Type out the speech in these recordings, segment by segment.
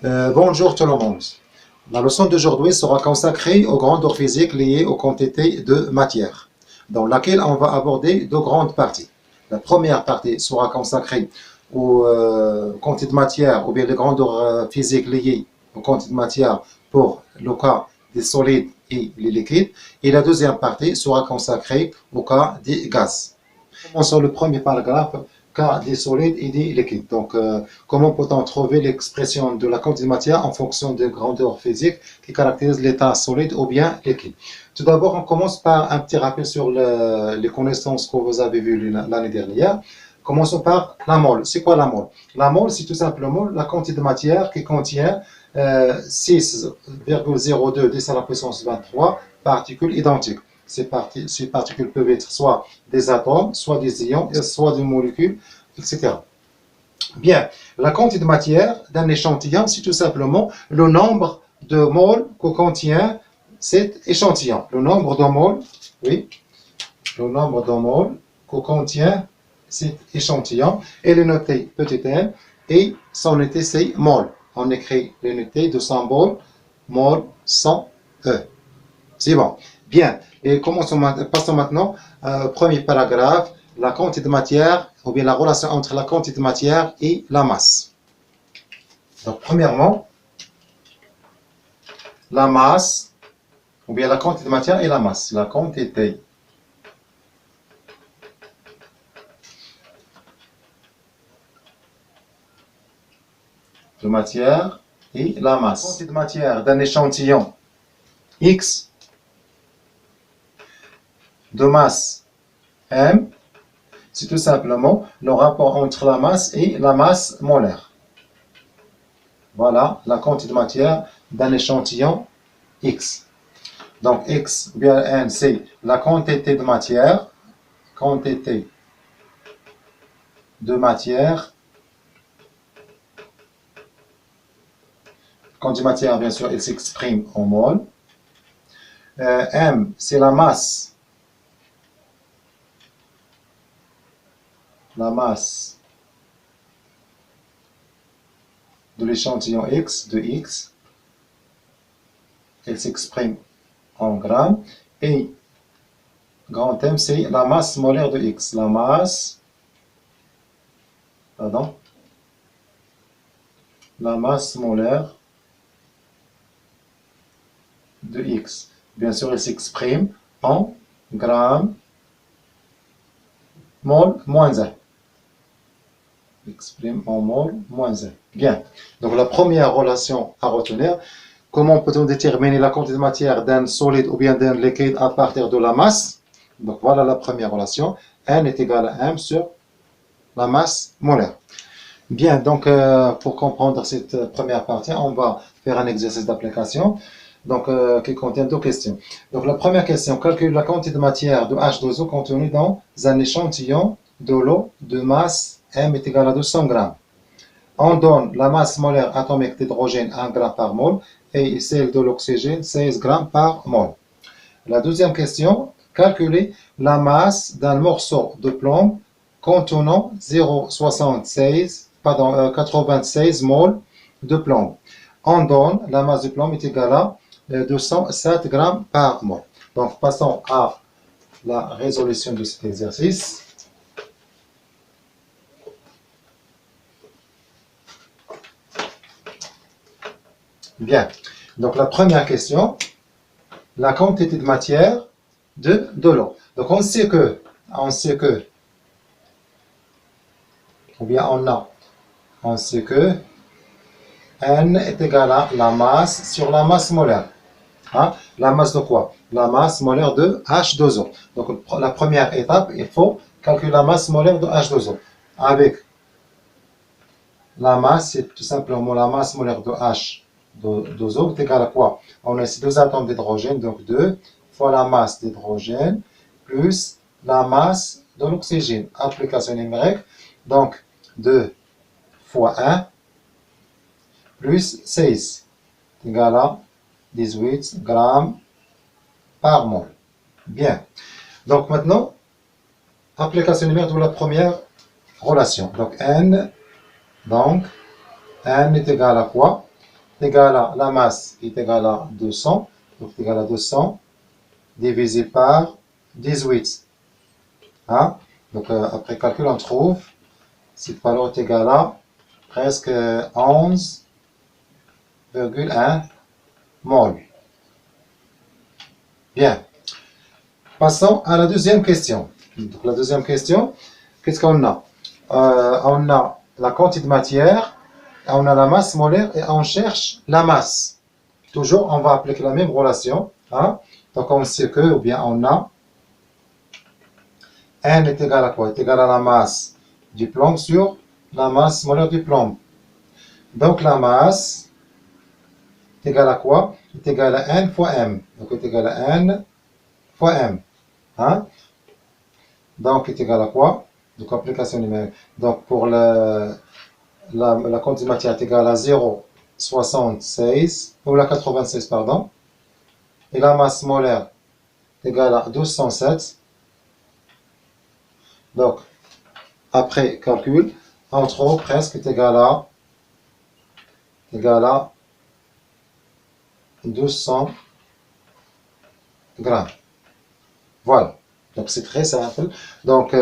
Bonjour tout le monde. La leçon d'aujourd'hui sera consacrée aux grandeurs physiques liées aux quantités de matière, dans laquelle on va aborder deux grandes parties. La première partie sera consacrée aux quantités de matière ou bien les grandeurs physiques liées aux quantités de matière pour le cas des solides et les liquides. Et la deuxième partie sera consacrée au cas des gaz. Commençons le premier paragraphe. Cas des solides et des liquides. Donc, comment peut-on trouver l'expression de la quantité de matière en fonction des grandeurs physiques qui caractérisent l'état solide ou bien liquide? Tout d'abord, on commence par un petit rappel sur les connaissances que vous avez vues l'année dernière. Commençons par la mole. C'est quoi la mole? La mole, c'est tout simplement la quantité de matière qui contient 6,02 10 à la puissance 23 particules identiques. Ces particules peuvent être soit des atomes, soit des ions, soit des molécules, etc. Bien, la quantité de matière d'un échantillon, c'est tout simplement le nombre de moles que contient cet échantillon. Le nombre de moles, oui, le nombre de moles que contient cet échantillon. Elle est noté petit m et son unité c'est mol. On écrit l'unité de symbole mol sans E. C'est bon. Bien, et passons maintenant au premier paragraphe, la quantité de matière, ou bien la relation entre la quantité de matière et la masse. Donc, premièrement, la masse, ou bien la quantité de matière et la masse. La quantité de matière et la masse. La quantité de matière d'un échantillon X de masse M, c'est tout simplement le rapport entre la masse et la masse molaire. Voilà la quantité de matière d'un échantillon X. Donc X bien N, c'est la quantité de matière. Quantité de matière. Quantité de matière, bien sûr, elle s'exprime en mol. M, c'est la masse. La masse de l'échantillon X, de X, elle s'exprime en grammes. Et grand M, c'est la masse molaire de X. La masse, pardon, la masse molaire de X. Bien sûr, elle s'exprime en grammes mol moins 1. Exprime en mol moins 1. Bien. Donc, la première relation à retenir, comment peut-on déterminer la quantité de matière d'un solide ou bien d'un liquide à partir de la masse? Donc, voilà la première relation. N est égal à M sur la masse molaire. Bien, donc, pour comprendre cette première partie, on va faire un exercice d'application. Donc, qui contient deux questions. Donc, la première question, calcule la quantité de matière de H2O contenue dans un échantillon de l'eau de masse M est égal à 200 grammes. On donne la masse molaire atomique d'hydrogène 1 g par mol et celle de l'oxygène 16 g par mol. La deuxième question, calculer la masse d'un morceau de plomb contenant 96 mol de plomb. On donne la masse de plomb est égale à 207 g par mol. Donc, passons à la résolution de cet exercice. Bien. Donc, la première question, la quantité de matière de l'eau. Donc, on sait que, ou bien on sait que N est égal à la masse sur la masse molaire. Hein? La masse de quoi? La masse molaire de H2O. Donc, la première étape, il faut calculer la masse molaire de H2O. Avec la masse, c'est tout simplement la masse molaire de H2O est égale à quoi? On a ici deux atomes d'hydrogène, donc 2 fois la masse d'hydrogène plus la masse de l'oxygène. Application numérique, donc 2 fois 1 plus 16 égale à 18 grammes par mol. Bien. Donc maintenant, application numérique de la première relation. Donc N est égal à quoi? égale à la masse qui est égale à 200, donc est égal à 200, divisé par 18. Hein? Donc après calcul, on trouve cette valeur est égale à presque 11,1 mol. Bien. Passons à la deuxième question. Donc la deuxième question, qu'est-ce qu'on a? On a la quantité de matière, on a la masse molaire et on cherche la masse. Toujours, on va appliquer la même relation. Hein? Donc on sait que, ou bien on a N est égal à quoi? Est égal à la masse du plomb sur la masse molaire du plomb. Donc la masse est égale à quoi? Est égale à N fois M. Donc est égal à N fois M. Hein? Donc est égal à quoi? Donc application numérique. Donc pour la quantité de matière est égale à 0,76 ou la 96 pardon. Et la masse molaire est égale à 1207. Donc après calcul, on trouve presque est égal à 1200 grammes. Voilà. Donc c'est très simple. Donc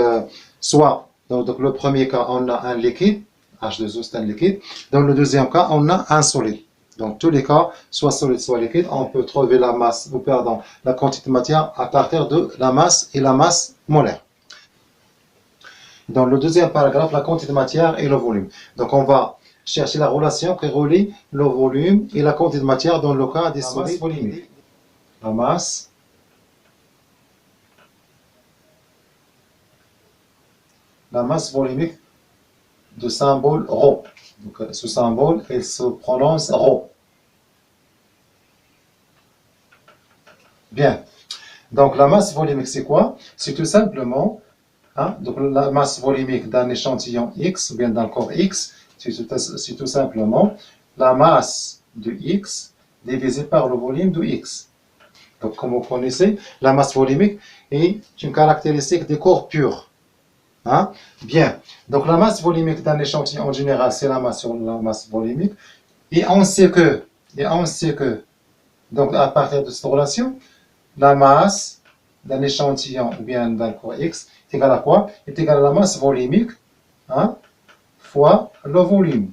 soit donc le premier cas on a un liquide, H2O c'est un liquide. Dans le deuxième cas on a un solide. Donc tous les cas, soit solide soit liquide, on peut trouver la masse, ou pardon, la quantité de matière à partir de la masse et la masse molaire. Dans le deuxième paragraphe, la quantité de matière et le volume. Donc on va chercher la relation qui relie le volume et la quantité de matière dans le cas des solides volumiques. La masse volumique de symbole ρ. Donc ce symbole, il se prononce ρ. Bien. Donc la masse volumique, c'est quoi? C'est tout simplement, hein, donc la masse volumique d'un échantillon X, ou bien d'un corps X, c'est tout simplement la masse de X divisée par le volume de X. Donc comme vous connaissez, la masse volumique est une caractéristique des corps purs. Hein? Bien. Donc la masse volumique d'un échantillon en général, c'est la masse sur la masse volumique. Et on sait que, donc à partir de cette relation, la masse d'un échantillon ou bien d'un corps X est égale à quoi? Est égale à la masse volumique, hein, fois le volume.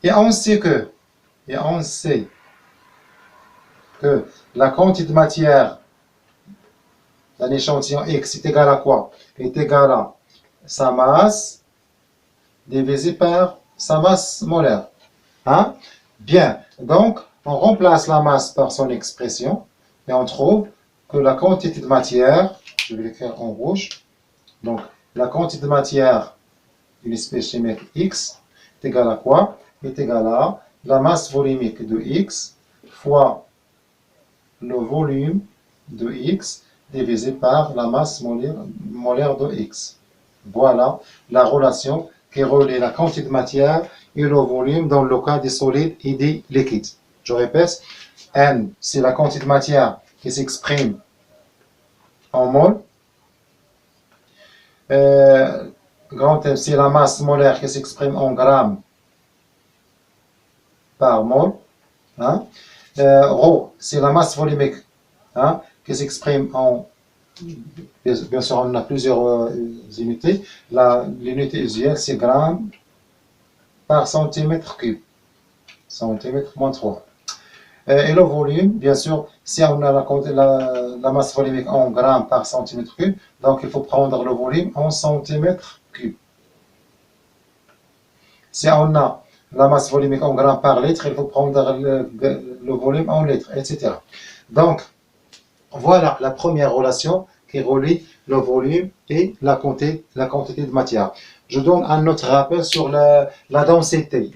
Et on sait que la quantité de matière d'un échantillon X est égale à quoi? Est égale à sa masse divisé par sa masse molaire. Hein? Bien, donc on remplace la masse par son expression et on trouve que la quantité de matière, je vais l'écrire en rouge, donc la quantité de matière d'une espèce chimique X est égale à quoi? Est égale à la masse volumique de X fois le volume de X divisé par la masse molaire de X. Voilà la relation qui relie la quantité de matière et le volume dans le cas des solides et des liquides. Je répète, N, c'est la quantité de matière qui s'exprime en mol. Grand M, c'est la masse molaire qui s'exprime en grammes par mol. Hein? Rho, c'est la masse volumique, hein, qui s'exprime en... Bien sûr, on a plusieurs unités. L'unité usuelle, c'est grammes par centimètre cube. Centimètre moins 3. Et le volume, bien sûr, si on a la masse volumique en grammes par centimètre cube, donc il faut prendre le volume en centimètre cube. Si on a la masse volumique en grammes par litre, il faut prendre le volume en litres, etc. Donc, voilà la première relation qui relie le volume et la quantité de matière. Je donne un autre rappel sur la densité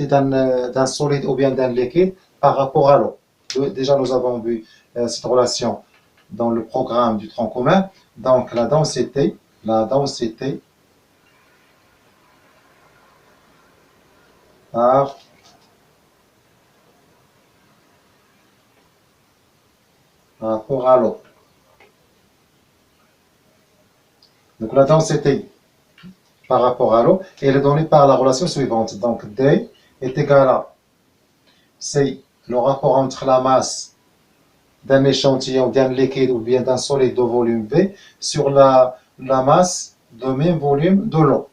d'un solide ou bien d'un liquide par rapport à l'eau. Déjà, nous avons vu cette relation dans le programme du tronc commun. Donc, la densité par rapport à l'eau. Donc, la densité par rapport à l'eau, elle est donnée par la relation suivante. Donc, D est égal à c'est le rapport entre la masse d'un échantillon, d'un liquide ou bien d'un solide de volume V sur la masse de même volume de l'eau.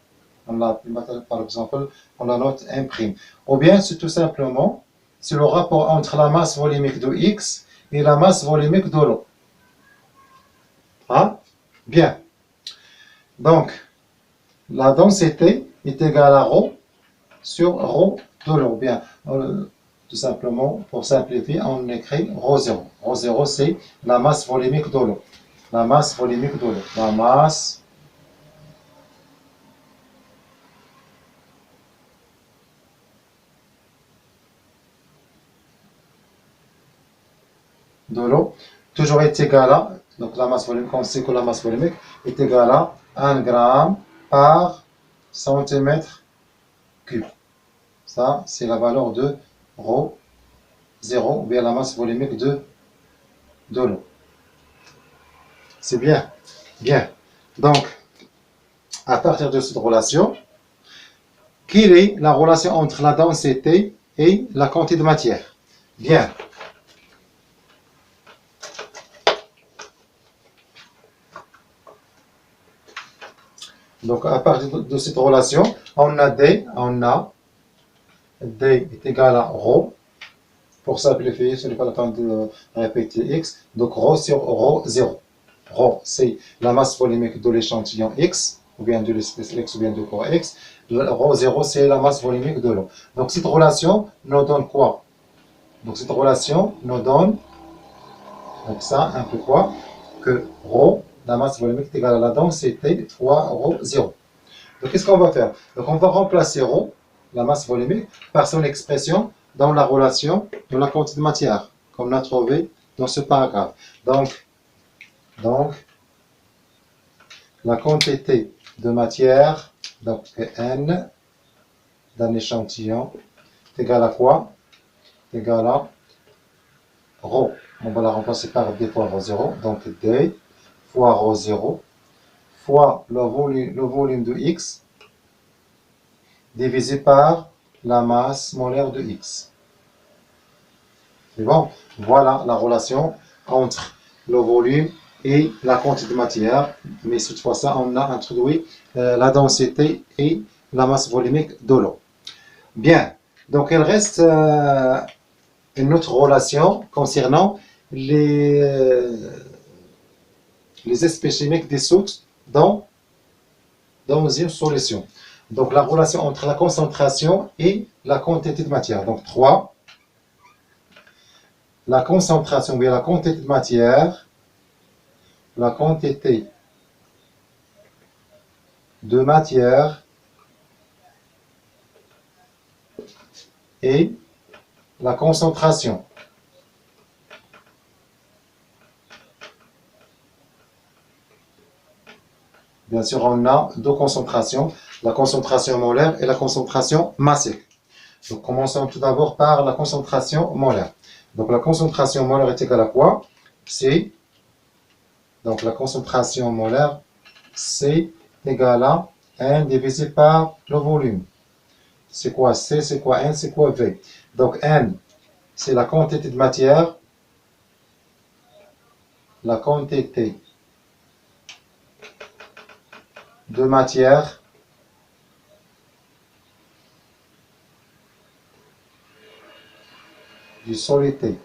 Par exemple, on la note 1'. Ou bien, c'est tout simplement, c'est le rapport entre la masse volumique de X et la masse volumique de l'eau. Hein? Bien. Donc, la densité est égale à ρ sur ρ de l'eau. Bien, tout simplement, pour simplifier, on écrit ρ0. ρ0, c'est la masse volumique de l'eau. La masse volumique de l'eau. La masse de l'eau, toujours est égale à, donc la masse volumique, on sait que la masse volumique est égale à 1 gramme par centimètre cube. Ça, c'est la valeur de ρ0, ou bien la masse volumique de l'eau. C'est bien. Bien. Donc, à partir de cette relation, quelle est la relation entre la densité et la quantité de matière? Bien. Donc, à partir de cette relation, on a D est égal à ρ. Pour simplifier, ce n'est pas la peine de répéter X. Donc, ρ sur ρ0. ρ, c'est la masse volumique de l'échantillon X, ou bien de l'espèce X, ou bien du corps X. ρ0, c'est la masse volumique de l'eau. Donc, cette relation nous donne quoi? Donc, cette relation nous donne, donc ça, un peu quoi? Que ρ, la masse volumique est égale à la densité fois ρ0. Donc, qu'est-ce qu'on va faire? Donc, on va remplacer ρ, la masse volumique, par son expression dans la relation de la quantité de matière, comme on a trouvé dans ce paragraphe. Donc la quantité de matière, donc N d'un échantillon, est égale à quoi? Est égale à ρ. On va la remplacer par D fois ρ0, donc D fois ρ0 fois le volume de X divisé par la masse molaire de X. C'est bon? Voilà la relation entre le volume et la quantité de matière. Mais cette fois-ci, on a introduit la densité et la masse volumique de l'eau. Bien. Donc, il reste une autre relation concernant les aspects chimiques dissoutes dans une solution. Donc, la relation entre la concentration et la quantité de matière. Donc, 3. La concentration, bien la quantité de matière, la quantité de matière et la concentration. Bien sûr, on a deux concentrations, la concentration molaire et la concentration massique. Donc, commençons tout d'abord par la concentration molaire. Donc, la concentration molaire est égale à quoi? C'est, donc, la concentration molaire, c'est égal à N divisé par le volume. C'est quoi C, c'est quoi N, c'est quoi V? Donc, N, c'est la quantité de matière, la quantité de matière du solidité.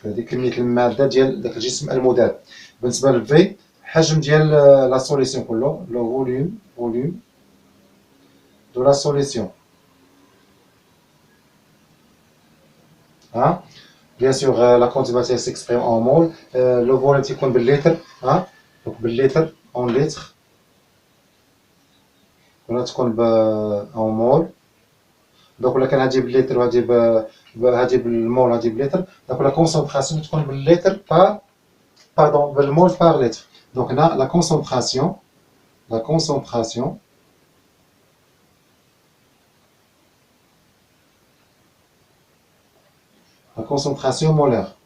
هذه كمية المادة ديال داك الجسم المذاب. بالنسبة للفي حجم ديال لا سوليسيون كله لو فوليوم دو لا سوليسيون. ها بيان سور لا كونتيباتير سيكسبريم اون مول. لو فوليوم تيكون بالليتر. ها دونك بالليتر اون لتر ولا تكون اون مول. دونك ولا كان هادي بالليتر وهادي هادي بالمول هادي بليتر، دونك لا كونسونطراسيون تكون بالليتر بار باردون بالمول بار لتر. دونك هنا لا كونسونطراسيون molaire,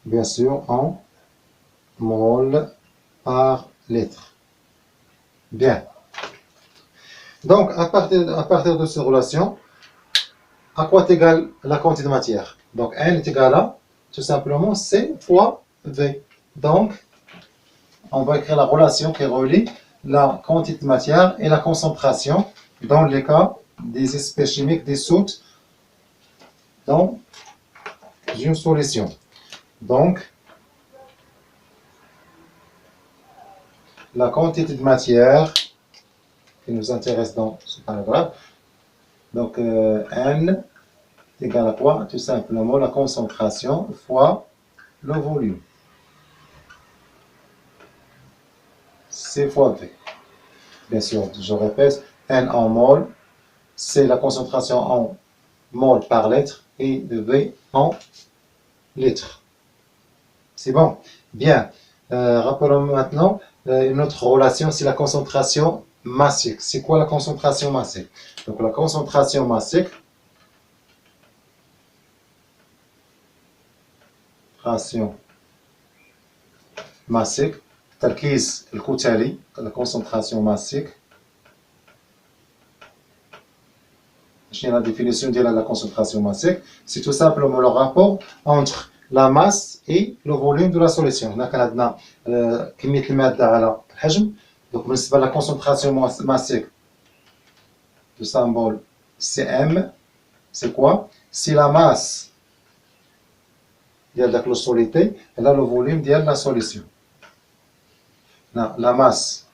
bien sûr en mol par litre. Bien. Donc, à partir de cette relation, à quoi est égale la quantité de matière? Donc, N est égal à, tout simplement, C fois V. Donc, on va écrire la relation qui relie la quantité de matière et la concentration dans les cas des espèces chimiques dissoutes dans une solution. Donc, la quantité de matière qui nous intéresse dans ce paragraphe, donc N est égal à quoi? Tout simplement la concentration fois le volume. C fois V. Bien sûr, je répète, N en mol, c'est la concentration en mol par litre et de V en litres. C'est bon? Bien. Rappelons maintenant une autre relation, c'est la concentration massique. C'est quoi la concentration massique? Donc la concentration massique, تركيز الكتلي, la concentration massique. La définition de la concentration massique, c'est tout simplement le rapport entre la masse et le volume de la solution. هنا كان عندنا كمية المادة على الحجم. Donc بالنسبة la concentration massique, le symbole Cm, c'est quoi? C'est la masse de la soluté et là le volume de la solution. La masse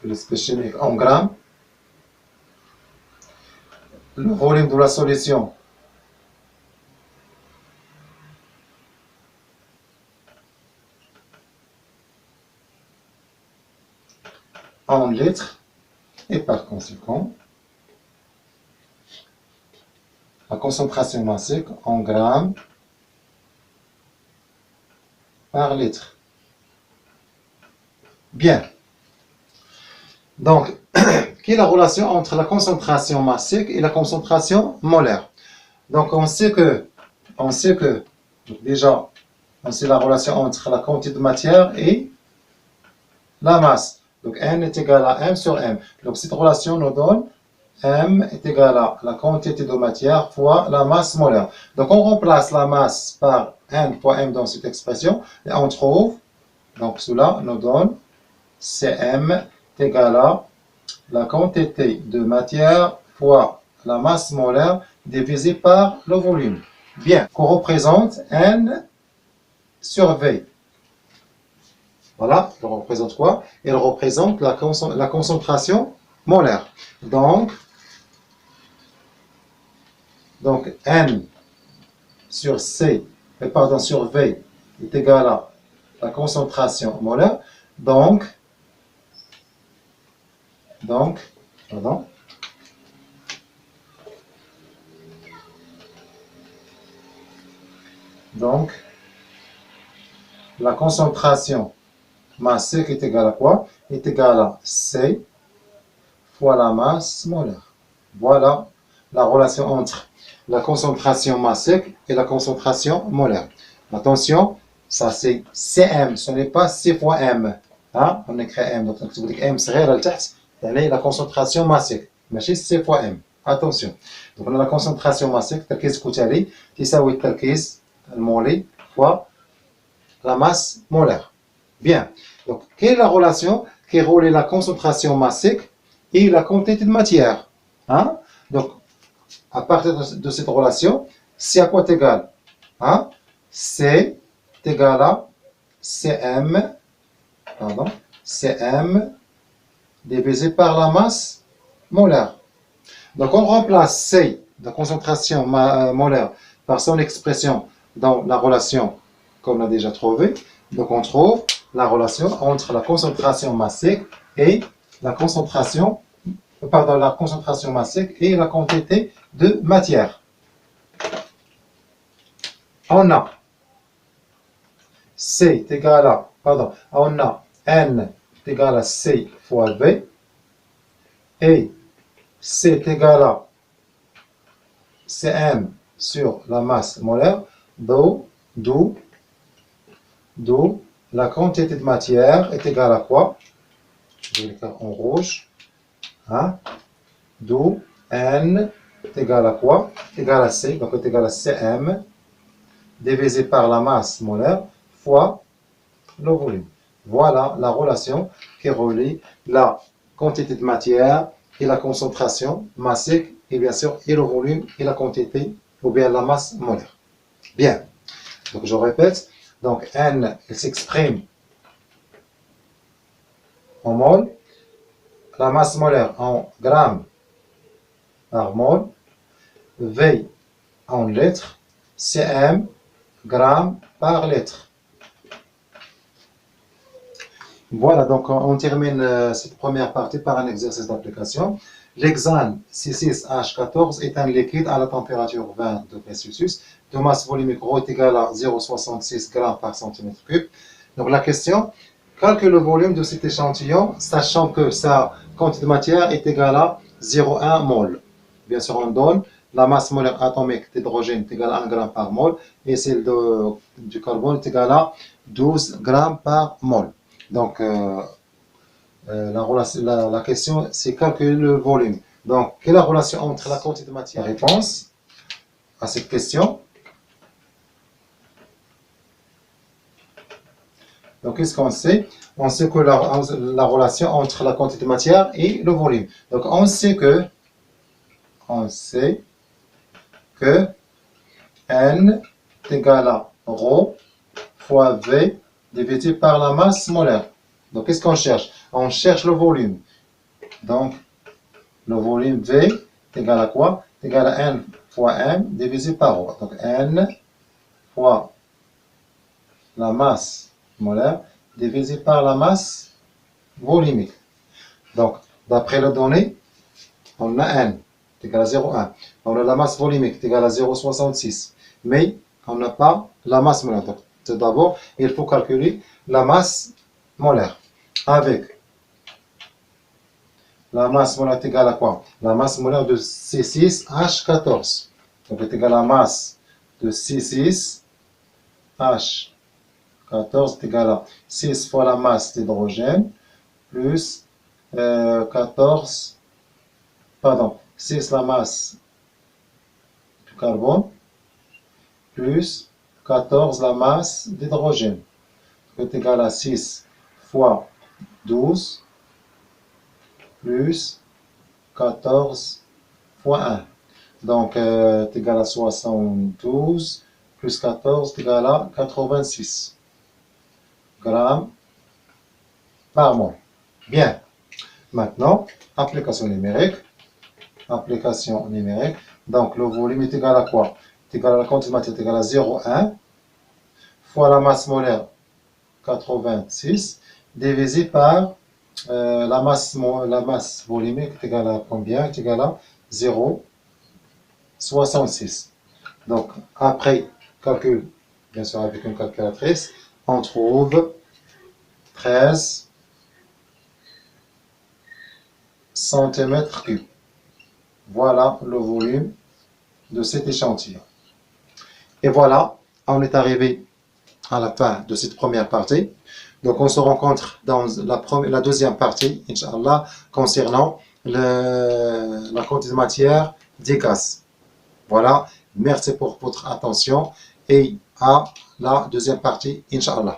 de l'espèce chimique en grammes, le volume de la solution en litres, et par conséquent, la concentration massique en grammes par litre. Bien. Donc, quelle est la relation entre la concentration massique et la concentration molaire? Donc, on sait que déjà, on sait la relation entre la quantité de matière et la masse. Donc, N est égal à M sur M. Donc, cette relation nous donne M est égal à la quantité de matière fois la masse molaire. Donc, on remplace la masse par N fois M dans cette expression et on trouve, donc cela nous donne Cm est égal à la quantité de matière fois la masse molaire divisée par le volume. Bien, qu'on représente N sur V. Voilà, il représente quoi? Il représente la concentration molaire. Donc N sur sur V est égal à la concentration molaire. Donc la concentration massique est égale à quoi? Est égale à C fois la masse molaire. Voilà la relation entre la concentration massique et la concentration molaire. Attention, ça c'est Cm, ce n'est pas C fois M. Hein? On écrit M, donc vous dites M صغيرة لتحت, يعني la concentration massique, ماشي C fois M. Attention. Donc on a la concentration massique, التركيز الكتلي تساوي التركيز المولي fois la masse molaire. Bien. Donc, quelle est la relation qui relie la concentration massique et la quantité de matière? Hein? Donc, à partir de cette relation, c'est à quoi est égal? Hein? C est égal à Cm divisé par la masse molaire. Donc, on remplace C, la concentration molaire, par son expression dans la relation qu'on a déjà trouvée. Donc, on trouve la relation entre la concentration massique et la concentration massique et la quantité de matière. On a C est égal à, on a N est égal à C fois V et C est égal à Cm sur la masse molaire, d'où la quantité de matière est égale à quoi? je vais l'écrire en rouge, hein, d'où N est égal à quoi? Égal à C, donc est égal à Cm divisé par la masse molaire fois le volume. Voilà la relation qui relie la quantité de matière et la concentration massique, et bien sûr, et le volume et la quantité, ou bien la masse molaire. Bien, donc je répète, donc N, il s'exprime en mol, la masse molaire en grammes par mol, V en litres, Cm grammes par litre. Voilà, donc on termine cette première partie par un exercice d'application. L'hexane C6H14 est un liquide à la température 20 degrés Celsius de masse volumique ρ est égal à 0,66 g par centimètre cube. Donc la question, calcule le volume de cet échantillon, sachant que sa quantité de matière est égale à 0,1 mol. Bien sûr, on donne la masse molaire atomique d'hydrogène est égale à 1 g par mol et celle du carbone est égale à 12 g par mol. Donc, la question, c'est calculer le volume. Donc, quelle est la relation entre la quantité de matière? La réponse à cette question. Donc, qu'est-ce qu'on sait? On sait que la relation entre la quantité de matière et le volume. Donc, on sait que N est égal à ρ fois V divisé par la masse molaire. Donc, qu'est-ce qu'on cherche? On cherche le volume. Donc, le volume V est égal à quoi? Est égal à N fois M divisé par ρ. Donc, N fois la masse molaire divisé par la masse volumique. Donc, d'après les données, on a N est égal à 0,1. On a la masse volumique est égale à 0,66. Mais on n'a pas la masse molaire. Donc, tout d'abord, il faut calculer la masse molaire. Avec la masse molaire est égale à quoi? La masse molaire de C6H14. Donc, est égale à la masse de C6H14 est égale à 6 fois la masse d'hydrogène plus 6 la masse du carbone plus 14 la masse d'hydrogène. Est égal à 6 fois 12 plus 14 fois 1. Donc, est égal à 72 plus 14 est égal à 86 grammes par mol. Bien. Maintenant, application numérique. Application numérique. Donc, le volume est égal à quoi? Est égal à la quantité de matière est égal à 0,1 fois la masse molaire 86 divisé par la masse volumique est égale à combien? Est égale à 0,66. Donc, après calcul, bien sûr avec une calculatrice, on trouve 13 cm3. Voilà le volume de cet échantillon. Et voilà, on est arrivé à la fin de cette première partie. Donc, on se rencontre dans la deuxième partie, Inch'Allah, concernant la quantité de matière des gaz. Voilà, merci pour votre attention et à la deuxième partie, Inch'Allah.